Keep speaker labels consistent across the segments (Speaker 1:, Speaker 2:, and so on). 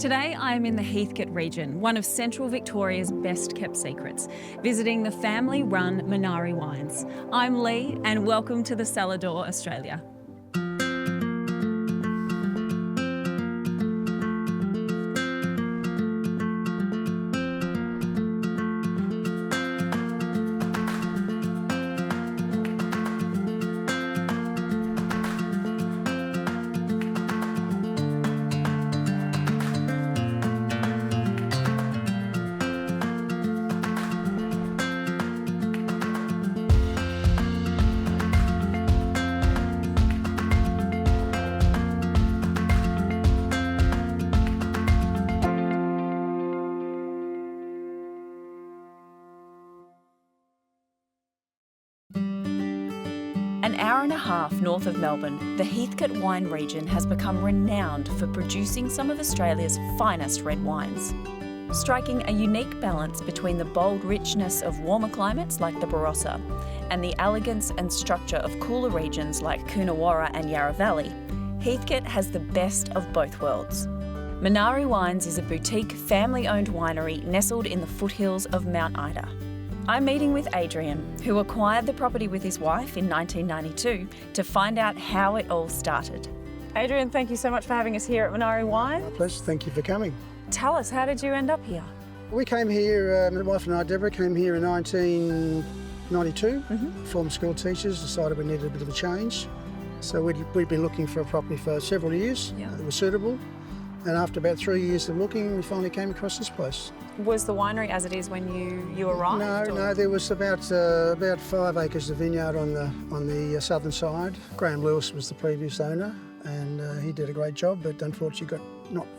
Speaker 1: Today I'm in the Heathcote region, one of Central Victoria's best kept secrets, visiting the family-run Munari Wines. I'm Lee and welcome to the Cellar Door, Australia. An hour and a half north of Melbourne, the Heathcote wine region has become renowned for producing some of Australia's finest red wines, striking a unique balance between the bold richness of warmer climates like the Barossa and the elegance and structure of cooler regions like Coonawarra and Yarra Valley. Heathcote has the best of both worlds. Munari Wines is a boutique, family-owned winery nestled in the foothills of Mount Ida. I'm meeting with Adrian, who acquired the property with his wife in 1992 to find out how it all started. Adrian, thank you so much for having us here at Munari Wines.
Speaker 2: My pleasure, thank you for coming.
Speaker 1: Tell us, how did you end up here?
Speaker 2: We came here, my wife and I, Deborah, came here in 1992. Former school teachers, decided we needed a bit of a change. So we'd been looking for a property for several years. It was suitable. And after about 3 years of looking, we finally came across this place.
Speaker 1: Was the winery as it is when you arrived?
Speaker 2: No, there was about 5 acres of vineyard on the southern side. Graham Lewis was the previous owner, and he did a great job, but unfortunately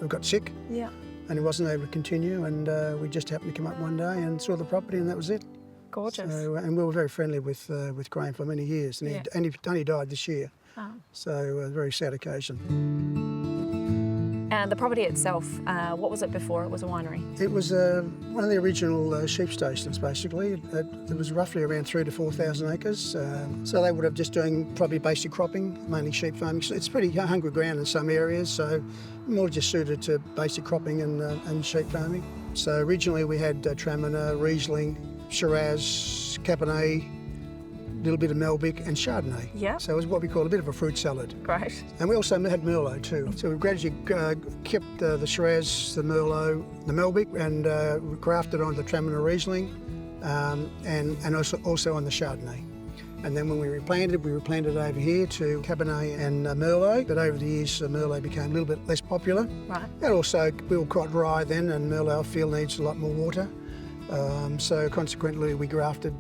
Speaker 2: got sick. Yeah. And he wasn't able to continue, and we just happened to come up one day and saw the property, and that was it.
Speaker 1: Gorgeous.
Speaker 2: So, and we were very friendly with Graham for many years, and he only died this year. Oh. So a very sad occasion.
Speaker 1: And the property itself, what was it before it was a winery?
Speaker 2: It was one of the original sheep stations, basically. It was roughly around 3,000 to 4,000 acres. So they would have just doing probably basic cropping, mainly sheep farming. So it's pretty hungry ground in some areas, so more just suited to basic cropping and sheep farming. So originally we had Traminer, Riesling, Shiraz, Cabernet, a little bit of Malbec and Chardonnay. Yeah. So it was what we call a bit of a fruit salad.
Speaker 1: Great.
Speaker 2: And we also had Merlot too. So we gradually kept the Shiraz, the Merlot, the Malbec, and grafted on the Traminer Riesling, and also on the Chardonnay. And then when we replanted over here to Cabernet and Merlot. But over the years, Merlot became a little bit less popular. Right. And also we were quite dry then, and Merlot I feel needs a lot more water. So consequently, we grafted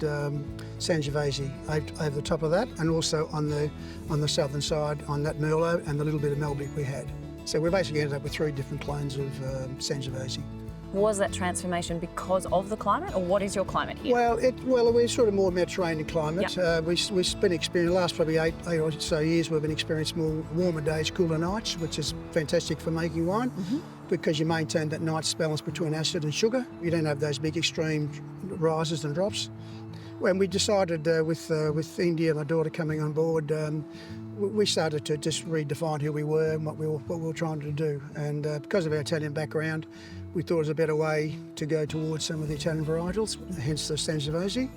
Speaker 2: Sangiovese over the top of that, and also on the southern side on that Merlot and the little bit of Malbec we had. So we basically ended up with 3 different clones of Sangiovese.
Speaker 1: Was that transformation because of the climate, or what is your climate here?
Speaker 2: Well, we're sort of more Mediterranean climate. Yep. We've been experiencing the last probably 8 or so years. We've been experiencing more warmer days, cooler nights, which is fantastic for making wine. Because you maintain that nice balance between acid and sugar. You don't have those big extreme rises and drops. When we decided with India, my daughter, coming on board, we started to just redefine who we were and what we were trying to do. And because of our Italian background, we thought it was a better way to go towards some of the Italian varietals, hence the Sangiovese.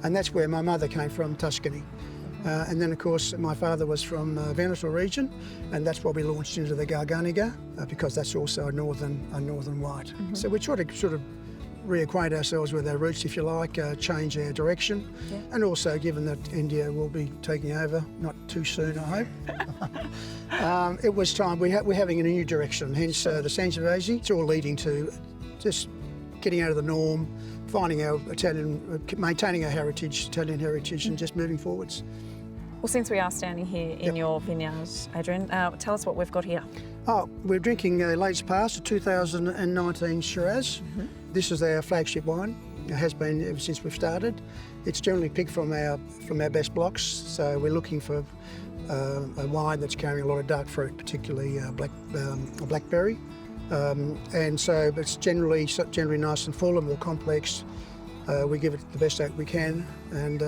Speaker 2: And that's where my mother came from, Tuscany. And then, of course, my father was from Veneto region, and that's why we launched into the Garganiga, because that's also a northern white. So we try to sort of reacquaint ourselves with our roots, if you like, change our direction, and also, given that India will be taking over, not too soon, I hope, it was time. We're having a new direction, hence the Sangiovese. It's all leading to just getting out of the norm, finding our maintaining our heritage, Italian heritage, and just moving forwards.
Speaker 1: Well, since we are standing here in your vineyards, Adrian, tell us what we've got here.
Speaker 2: Oh, we're drinking Late's Past, a 2019 Shiraz. This is our flagship wine. It has been ever since we've started. It's generally picked from our best blocks, so we're looking for a wine that's carrying a lot of dark fruit, particularly blackberry. And so it's generally nice and full and more complex. We give it the best out we can, and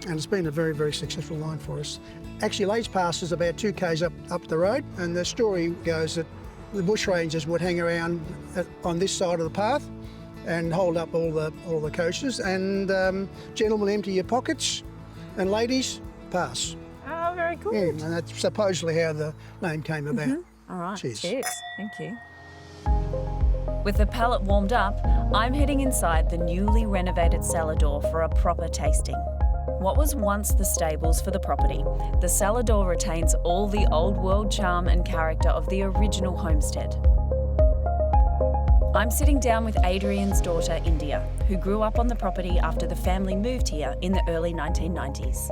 Speaker 2: it's been a very, very successful wine for us. Actually, Late's Pass is about 2 k's up the road, and the story goes that the bush rangers would hang around on this side of the path and hold up all the coasters, and gentlemen empty your pockets, and ladies pass.
Speaker 1: Oh, very good.
Speaker 2: And that's supposedly how the name came about.
Speaker 1: All right,
Speaker 2: Cheers.
Speaker 1: Thank you. With the palate warmed up, I'm heading inside the newly renovated Cellar Door for a proper tasting. What was once the stables for the property, the Cellar Door retains all the old world charm and character of the original homestead. I'm sitting down with Adrian's daughter, India, who grew up on the property after the family moved here in the early 1990s.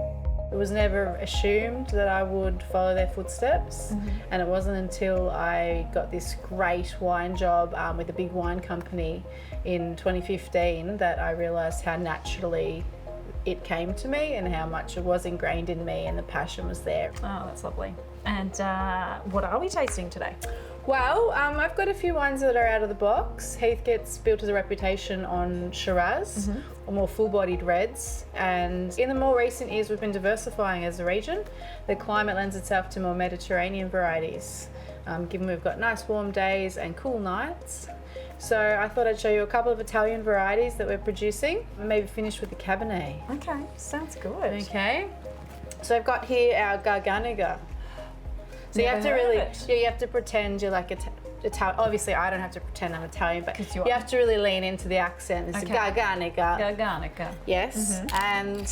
Speaker 3: It was never assumed that I would follow their footsteps, and it wasn't until I got this great wine job with a big wine company in 2015 that I realised how naturally it came to me and how much it was ingrained in me, and the passion was there.
Speaker 1: Oh, that's lovely. And what are we tasting today?
Speaker 3: Well, I've got a few wines that are out of the box. Heathcote's built as a reputation on Shiraz, or more full-bodied reds, and in the more recent years we've been diversifying as a region. The climate lends itself to more Mediterranean varieties, given we've got nice warm days and cool nights. So I thought I'd show you a couple of Italian varieties that we're producing, and maybe finish with the Cabernet.
Speaker 1: Okay, sounds good.
Speaker 3: Okay, so I've got here our Garganega. So you have to really, you have to pretend you're like Italian. Obviously, I don't have to pretend I'm Italian, but you have to really lean into the accent. It's Garganega.
Speaker 1: Garganega.
Speaker 3: Yes, and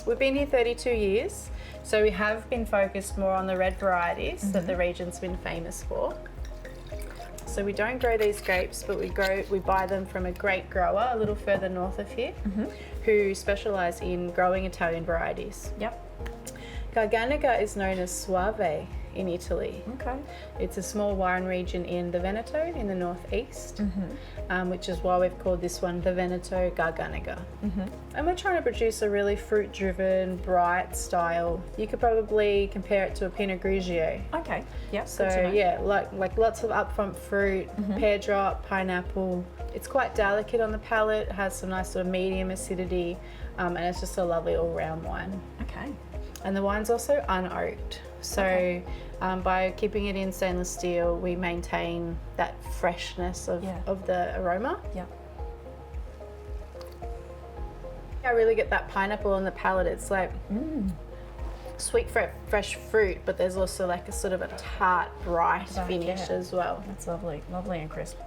Speaker 3: we've been here 32 years, so we have been focused more on the red varieties that the region's been famous for. So we don't grow these grapes, but we buy them from a grape grower a little further north of here, who specialise in growing Italian varieties.
Speaker 1: Yep.
Speaker 3: Garganega is known as Suave in Italy.
Speaker 1: Okay.
Speaker 3: It's a small wine region in the Veneto in the northeast, which is why we've called this one the Veneto Garganega. And we're trying to produce a really fruit-driven, bright style. You could probably compare it to a Pinot Grigio.
Speaker 1: Okay. Yep.
Speaker 3: So yeah, like lots of upfront fruit, pear drop, pineapple. It's quite delicate on the palate. It has some nice sort of medium acidity, and it's just a lovely all-round wine.
Speaker 1: Okay.
Speaker 3: And the wine's also unoaked. So by keeping it in stainless steel, we maintain that freshness of the aroma.
Speaker 1: Yeah.
Speaker 3: I really get that pineapple on the palate. It's like sweet, fresh fruit, but there's also like a sort of a tart, bright finish as well.
Speaker 1: That's lovely. Lovely and crisp.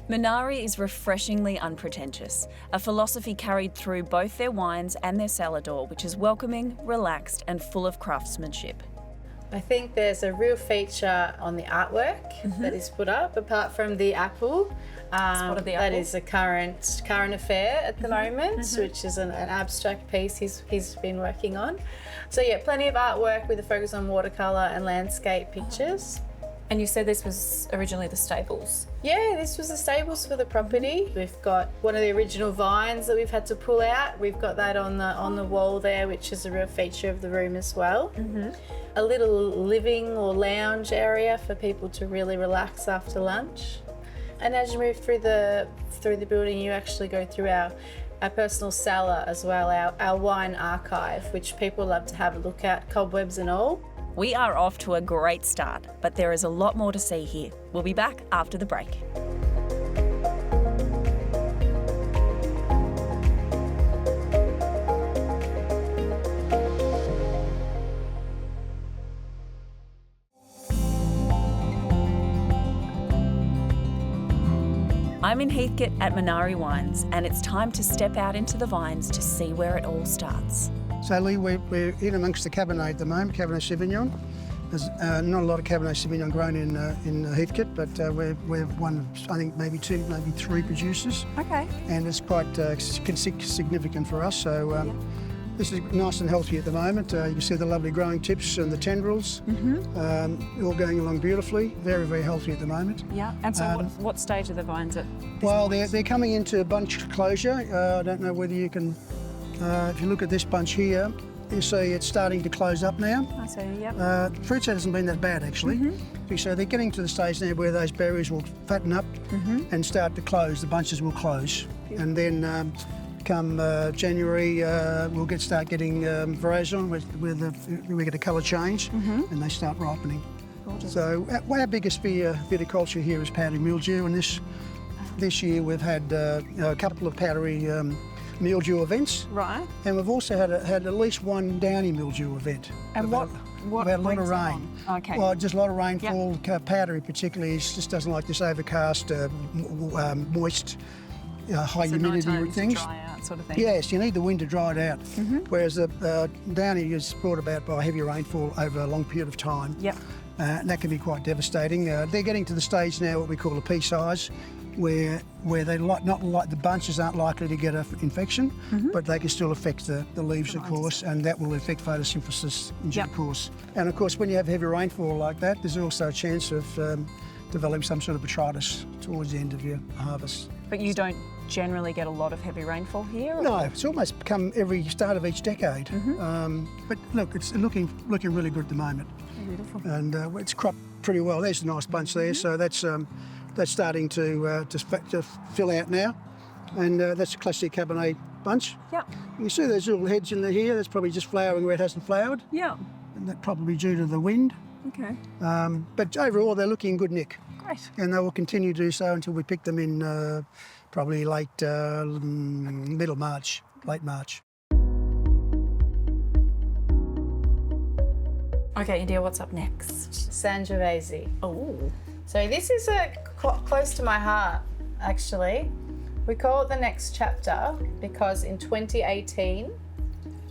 Speaker 1: Munari is refreshingly unpretentious, a philosophy carried through both their wines and their Cellar Door, which is welcoming, relaxed and full of craftsmanship.
Speaker 3: I think there's a real feature on the artwork that is put up, apart from the apple. That is a current affair at the moment, which is an abstract piece he's been working on. So yeah, plenty of artwork with a focus on watercolour and landscape pictures.
Speaker 1: And you said this was originally the stables?
Speaker 3: Yeah, this was the stables for the property. We've got one of the original vines that we've had to pull out. We've got that on the wall there, which is a real feature of the room as well. A little living or lounge area for people to really relax after lunch. And as you move through the building, you actually go through our personal cellar as well, our wine archive, which people love to have a look at, cobwebs and all.
Speaker 1: We are off to a great start, but there is a lot more to see here. We'll be back after the break. I'm in Heathcote at Munari Wines, and it's time to step out into the vines to see where it all starts.
Speaker 2: So Lee, we're in amongst the Cabernet at the moment, Cabernet Sauvignon. There's not a lot of Cabernet Sauvignon grown in Heathcote, but we're one of, I think, maybe two, maybe three producers.
Speaker 1: Okay.
Speaker 2: And it's quite significant for us. So this is nice and healthy at the moment. You can see the lovely growing tips and the tendrils, all going along beautifully. Very, very healthy at the moment.
Speaker 1: Yeah. And so what stage are the vines at?
Speaker 2: Well, they're coming into bunch closure. I don't know whether you can, if you look at this bunch here, you see it's starting to close up now.
Speaker 1: I see, yep.
Speaker 2: The fruit set hasn't been that bad actually. So they're getting to the stage now where those berries will fatten up and start to close. The bunches will close. And then come January, we'll start getting veraison where we get a colour change and they start ripening.
Speaker 3: Gorgeous.
Speaker 2: So our biggest viticulture here is powdery mildew, and this year we've had a couple of powdery mildew events.
Speaker 4: Right.
Speaker 2: And we've also had at least one downy mildew event.
Speaker 4: And
Speaker 2: We've had a lot of rain.
Speaker 4: Okay.
Speaker 2: Well, just a lot of rainfall. Powdery particularly just doesn't like this overcast, moist, high
Speaker 4: So
Speaker 2: humidity
Speaker 4: nighttime
Speaker 2: things.
Speaker 4: to dry out sort of thing.
Speaker 2: Yes, you need the wind to dry it out. Whereas the downy is brought about by heavy rainfall over a long period of time.
Speaker 4: Yep.
Speaker 2: And that can be quite devastating. They're getting to the stage now what we call a pea size, where they the bunches aren't likely to get an infection, but they can still affect the leaves, of course, and that will affect photosynthesis in due course. And of course, when you have heavy rainfall like that, there's also a chance of developing some sort of botrytis towards the end of your harvest.
Speaker 4: But you don't generally get a lot of heavy rainfall here? Or?
Speaker 2: No, it's almost come every start of each decade. But look, it's looking really good at the moment.
Speaker 4: Beautiful.
Speaker 2: And it's cropped pretty well. There's a nice bunch there, so that's starting to fill out now, and that's a classic Cabernet bunch.
Speaker 4: Yeah.
Speaker 2: You see those little heads in here. That's probably just flowering where it hasn't flowered,
Speaker 4: Yeah.
Speaker 2: and that's probably due to the wind.
Speaker 4: Okay.
Speaker 2: But overall, they're looking in good nick,
Speaker 4: Great.
Speaker 2: and they will continue to do so until we pick them in probably late middle March, late March.
Speaker 1: Okay, India, what's up next?
Speaker 3: Sangiovese.
Speaker 1: Oh,
Speaker 3: So this is close to my heart, actually. We call it the next chapter because in 2018,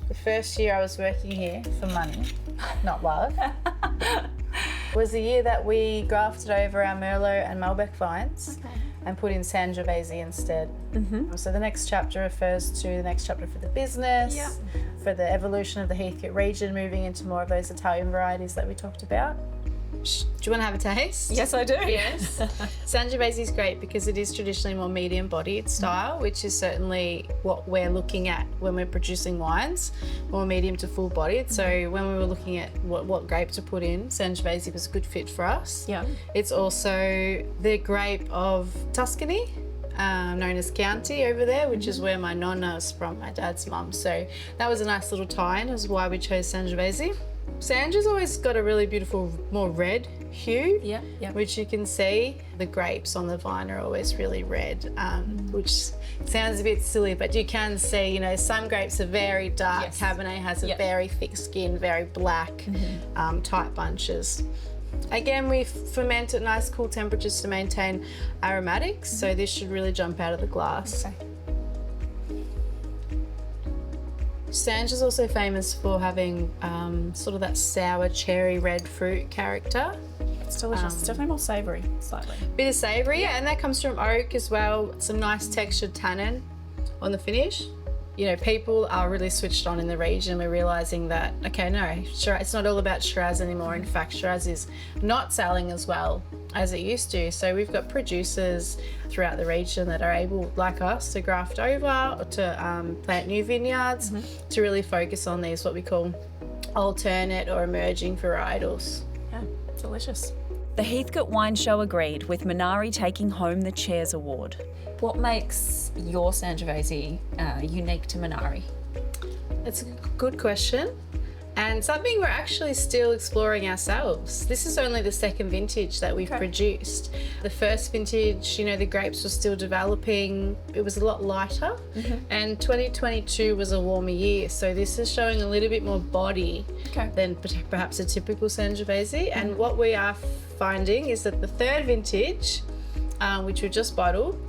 Speaker 3: the first year I was working here for money, not love, was the year that we grafted over our Merlot and Malbec vines and put in Sangiovese instead. So the next chapter refers to the next chapter for the business, for the evolution of the Heathcote region, moving into more of those Italian varieties that we talked about. Do you want to have a taste?
Speaker 1: yes, I do.
Speaker 3: Yes. Sangiovese is great because it is traditionally more medium-bodied style, which is certainly what we're looking at when we're producing wines, more medium to full-bodied. So when we were looking at what grape to put in, Sangiovese was a good fit for us.
Speaker 1: Yeah.
Speaker 3: It's also the grape of Tuscany, known as Chianti over there, which is where my nonna is from, my dad's mum. So that was a nice little tie-in as why we chose Sangiovese. Sangi's always got a really beautiful, more red hue, which you can see. The grapes on the vine are always really red, which sounds a bit silly, but you can see, you know, some grapes are very dark.
Speaker 1: Yes.
Speaker 3: Cabernet has a very thick skin, very black, tight bunches. Again, we ferment at nice cool temperatures to maintain aromatics, so this should really jump out of the glass.
Speaker 1: Okay.
Speaker 3: Sange is also famous for having sort of that sour cherry red fruit character.
Speaker 1: It's delicious. It's definitely more savoury, slightly.
Speaker 3: Bit of savoury, and that comes from oak as well. Some nice textured tannin on the finish. You know, people are really switched on in the region. We're realising that, okay, no, it's not all about Shiraz anymore. In fact, Shiraz is not selling as well as it used to. So we've got producers throughout the region that are able, like us, to graft over or to plant new vineyards to really focus on these, what we call alternate or emerging varietals.
Speaker 1: Yeah, delicious. The Heathcote Wine Show agreed, with Munari taking home the Chairs Award. What makes your Sangiovese unique to Munari?
Speaker 3: It's a good question, and something we're actually still exploring ourselves. This is only the second vintage that we've produced. The first vintage, you know, the grapes were still developing. It was a lot lighter, and 2022 was a warmer year, so this is showing a little bit more body than perhaps a typical Sangiovese. And what we are finding is that the third vintage, which we just bottled,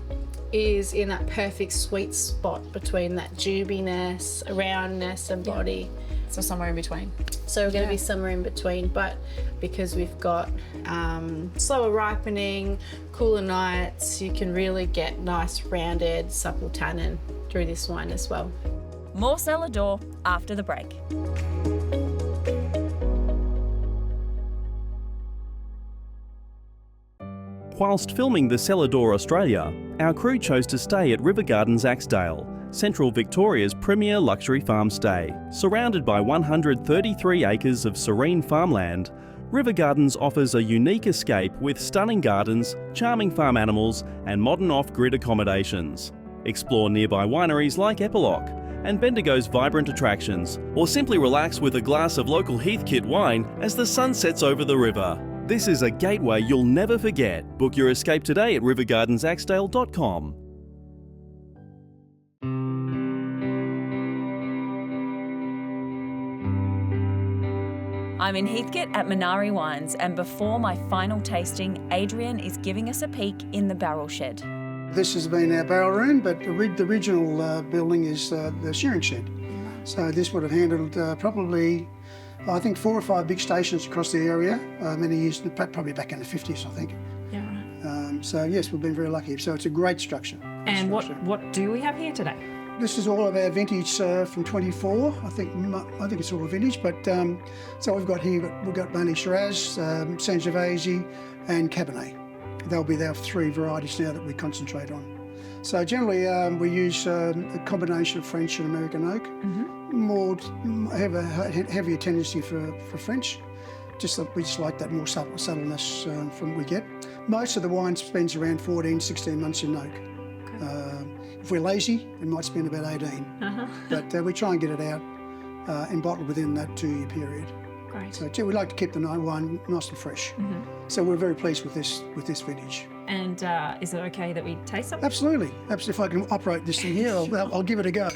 Speaker 3: is in that perfect sweet spot between that dubiness, roundness and body.
Speaker 1: So somewhere in between.
Speaker 3: So we're going to be somewhere in between, but because we've got slower ripening, cooler nights, you can really get nice rounded supple tannin through this wine as well.
Speaker 1: More Cellar Door after the break.
Speaker 5: Whilst filming the Cellar Door Australia, our crew chose to stay at River Gardens Axedale, Central Victoria's premier luxury farm stay. Surrounded by 133 acres of serene farmland, River Gardens offers a unique escape with stunning gardens, charming farm animals and modern off-grid accommodations. Explore nearby wineries like Epilogue and Bendigo's vibrant attractions, or simply relax with a glass of local Heathcote wine as the sun sets over the river. This is a gateway you'll never forget. Book your escape today at rivergardensaxdale.com.
Speaker 1: I'm in Heathcote at Munari Wines, and before my final tasting, Adrian is giving us a peek in the barrel shed.
Speaker 2: This has been our barrel room, but the original building is the shearing shed. So this would have handled probably, I think, 4 or 5 big stations across the area, many years, probably back in the 50s, I think.
Speaker 4: Yeah, right.
Speaker 2: So yes, we've been very lucky. So it's a great structure.
Speaker 4: And what do we have here today?
Speaker 2: This is all of our vintage from 24. I think it's all vintage, but so we've got mainly Shiraz, Sangiovese, and Cabernet. They'll be our 3 varieties now that we concentrate on. So generally we use a combination of French and American oak. Have a heavier tendency for French. We just like that more subtleness from we get. Most of the wine spends around 14, 16 months in oak. If we're lazy, it might spend about 18. But we try and get it out and bottled within that 2-year period.
Speaker 4: Great.
Speaker 2: So we like to keep the wine nice and fresh. So we're very pleased with this vintage.
Speaker 4: And is it okay that we taste something?
Speaker 2: Absolutely. If I can operate this thing here, I'll give it a go.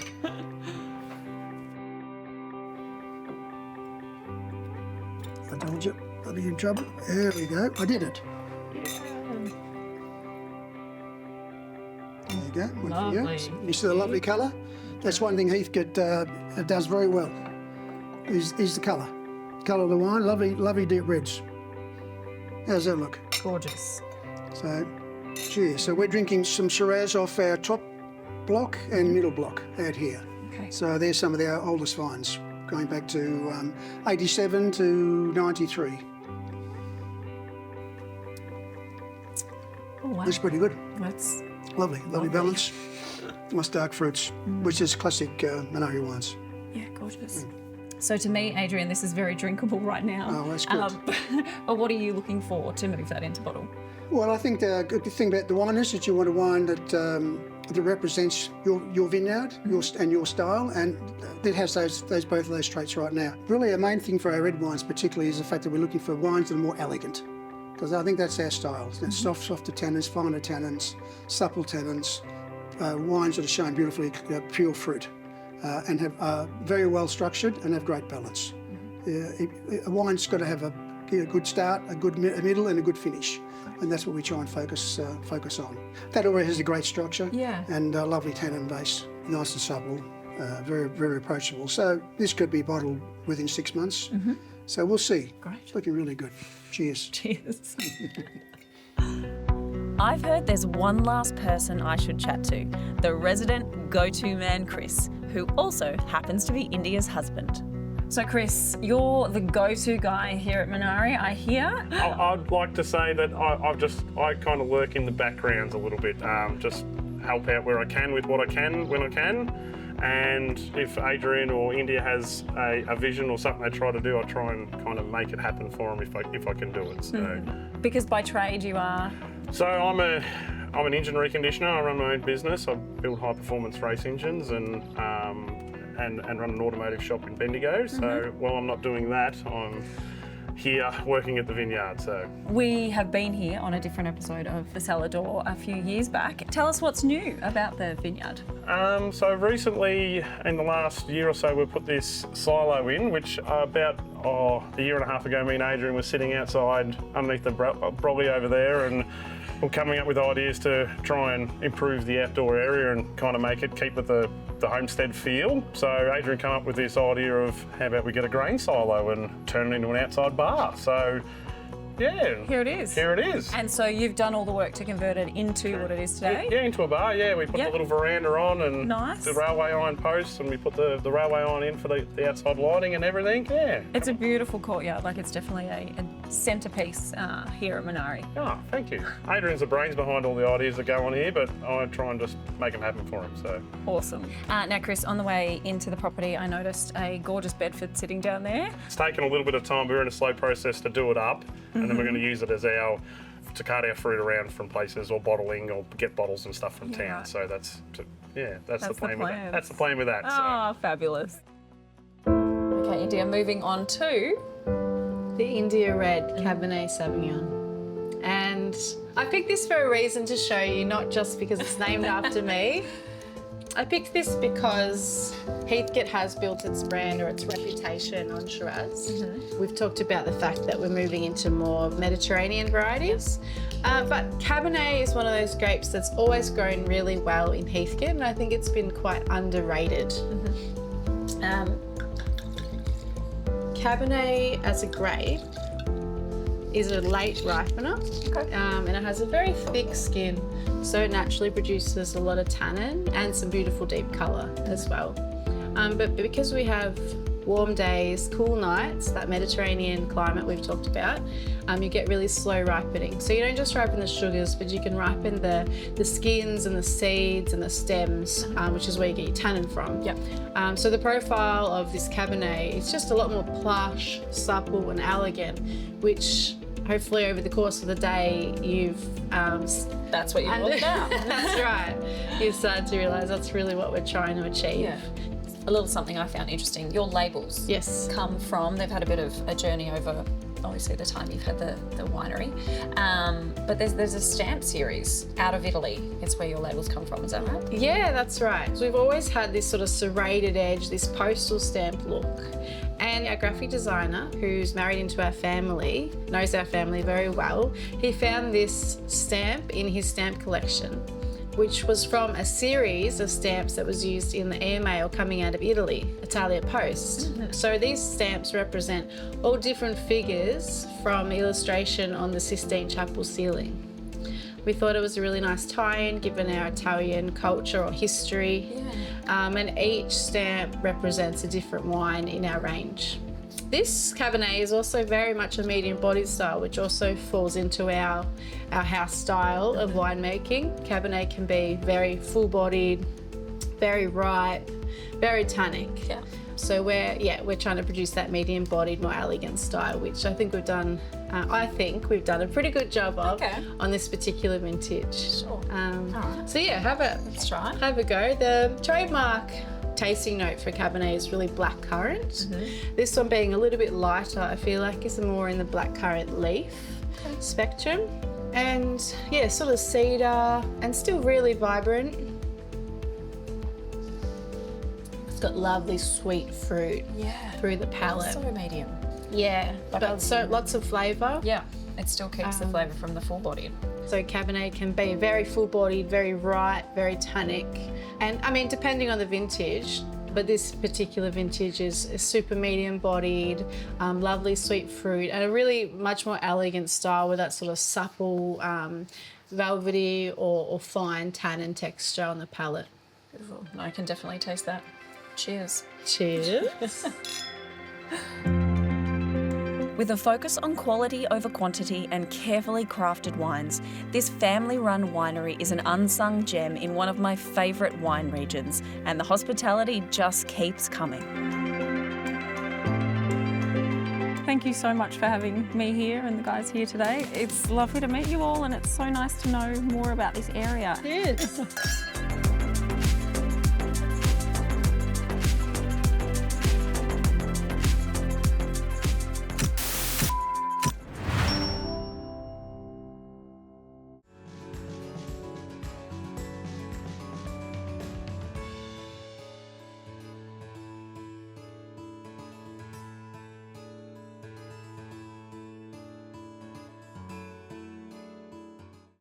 Speaker 2: I told you, I'll be in trouble. There we go. I did it. There you go. One for you.
Speaker 4: Lovely.
Speaker 2: You see the lovely colour? That's one thing Heathcote does very well, is the colour. Colour of the wine, lovely deep reds. How's that look?
Speaker 4: Gorgeous.
Speaker 2: So, cheers. So we're drinking some Shiraz off our top block and middle block out here.
Speaker 4: Okay.
Speaker 2: So there's some of our oldest vines, going back to 87 to 93.
Speaker 4: Oh, wow.
Speaker 2: That's pretty good.
Speaker 4: That's
Speaker 2: Lovely balance. Nice dark fruits, which is classic Munari wines.
Speaker 4: yeah, gorgeous. So to me, Adrian, this is very drinkable right now.
Speaker 2: Oh, that's good.
Speaker 4: But what are you looking for to move that into bottle?
Speaker 2: Well, I think the good thing about the wine is that you want a wine that represents your vineyard, your style, and it has both of those traits right now. Really, a main thing for our red wines, particularly, is the fact that we're looking for wines that are more elegant, because I think that's our style. It's softer tannins, finer tannins, supple tannins, wines that are shown beautifully pure fruit, and have very well structured and have great balance. A wine's got to have a good start, a good middle, and a good finish. And that's what we try and focus on. That already has a great structure, and a lovely tannin base, nice and supple, very, very approachable. So this could be bottled within 6 months. So we'll see.
Speaker 4: Great.
Speaker 2: It's looking really good. Cheers.
Speaker 4: Cheers.
Speaker 1: I've heard there's one last person I should chat to, the resident go-to man, Chris, who also happens to be India's husband.
Speaker 4: So Chris, you're the go-to guy here at Munari, I hear.
Speaker 6: I'd like to say that I kind of lurk in the backgrounds a little bit, just help out where I can with what I can when I can. And if Adrian or India has a vision or something they try to do, I try and kind of make it happen for them if I can do it. So.
Speaker 4: Because by trade you are?
Speaker 6: So I'm an engine reconditioner. I run my own business. I build high performance race engines and run an automotive shop in Bendigo. So while I'm not doing that, I'm here working at the vineyard. So
Speaker 4: We have been here on a different episode of the Cellar Door a few years back. Tell us what's new about the vineyard.
Speaker 6: So recently, in the last year or so, we've put this silo in, which about a year and a half ago, me and Adrian were sitting outside underneath the brolly over there, and we're coming up with ideas to try and improve the outdoor area and kind of keep it the homestead feel. So Adrian came up with this idea of how about we get a grain silo and turn it into an outside bar. So yeah.
Speaker 4: Here it is.
Speaker 6: Here it is.
Speaker 4: And so you've done all the work to convert it into what it is today?
Speaker 6: Yeah, into a bar, yeah. We put the little veranda on and
Speaker 4: Nice.
Speaker 6: the railway iron posts, and we put the railway iron in for the outside lighting and everything, yeah.
Speaker 4: It's a beautiful courtyard, like it's definitely a centrepiece here at Munari.
Speaker 6: Oh, thank you. Adrian's the brains behind all the ideas that go on here, but I try and just make them happen for him, so.
Speaker 4: Awesome. Now Chris, on the way into the property, I noticed a gorgeous Bedford sitting down there.
Speaker 6: It's taken a little bit of time. We're in a slow process to do it up, and then we're going to use it as to cart our fruit around from places or bottling or get bottles and stuff from town. So that's the plan with that. That's the plan with that.
Speaker 4: Oh, fabulous. Okay, India, moving on to
Speaker 3: the India Red Cabernet Sauvignon. And I picked this for a reason to show you, not just because it's named after me. I picked this because Heathcote has built its brand or its reputation on Shiraz. We've talked about the fact that we're moving into more Mediterranean varieties. But Cabernet is one of those grapes that's always grown really well in Heathcote, and I think it's been quite underrated. Cabernet as a grape is a late ripener, and it has a very thick skin, so it naturally produces a lot of tannin and some beautiful deep colour as well. But because we have warm days, cool nights, that Mediterranean climate we've talked about, you get really slow ripening. So you don't just ripen the sugars, but you can ripen the skins and the seeds and the stems, which is where you get your tannin from. So the profile of this Cabernet is just a lot more plush, supple and elegant, which hopefully over the course of the day you've
Speaker 4: That's what you're all about.
Speaker 3: That's right. You start to realise that's really what we're trying to achieve.
Speaker 4: A little something I found interesting, your labels come from, they've had a bit of a journey over obviously the time you've had the winery, but there's a stamp series out of Italy. It's where your labels come from, is that right?
Speaker 3: Yeah, that's right. So we've always had this sort of serrated edge, this postal stamp look. And our graphic designer, who's married into our family, knows our family very well, he found this stamp in his stamp collection, which was from a series of stamps that was used in the airmail coming out of Italy, Italia Post. So these stamps represent all different figures from illustration on the Sistine Chapel ceiling. We thought it was a really nice tie-in given our Italian culture or history, and each stamp represents a different wine in our range. This Cabernet is also very much a medium-bodied style, which also falls into our house style of winemaking. Cabernet can be very full-bodied, very ripe, very tannic. So we're trying to produce that medium-bodied, more elegant style, which I think we've done. I think we've done a pretty good job of on this particular vintage.
Speaker 4: Sure.
Speaker 3: So yeah, let's try. Have a go. The trademark tasting note for Cabernet is really blackcurrant. This one being a little bit lighter, I feel like is more in the blackcurrant leaf spectrum. And yeah, sort of cedar and still really vibrant. It's got lovely sweet fruit through the palate.
Speaker 4: So medium.
Speaker 3: Yeah, but so lots of flavour.
Speaker 4: Yeah, it still keeps the flavour from the full body.
Speaker 3: So Cabernet can be very full-bodied, very ripe, very tannic. And I mean, depending on the vintage, but this particular vintage is super medium-bodied, lovely sweet fruit, and a really much more elegant style with that sort of supple, velvety or fine tannin texture on the palate.
Speaker 4: Beautiful. I can definitely taste that. Cheers.
Speaker 3: Cheers.
Speaker 1: With a focus on quality over quantity and carefully crafted wines, this family-run winery is an unsung gem in one of my favourite wine regions, and the hospitality just keeps coming.
Speaker 4: Thank you so much for having me here and the guys here today. It's lovely to meet you all, and it's so nice to know more about this area.
Speaker 3: Cheers.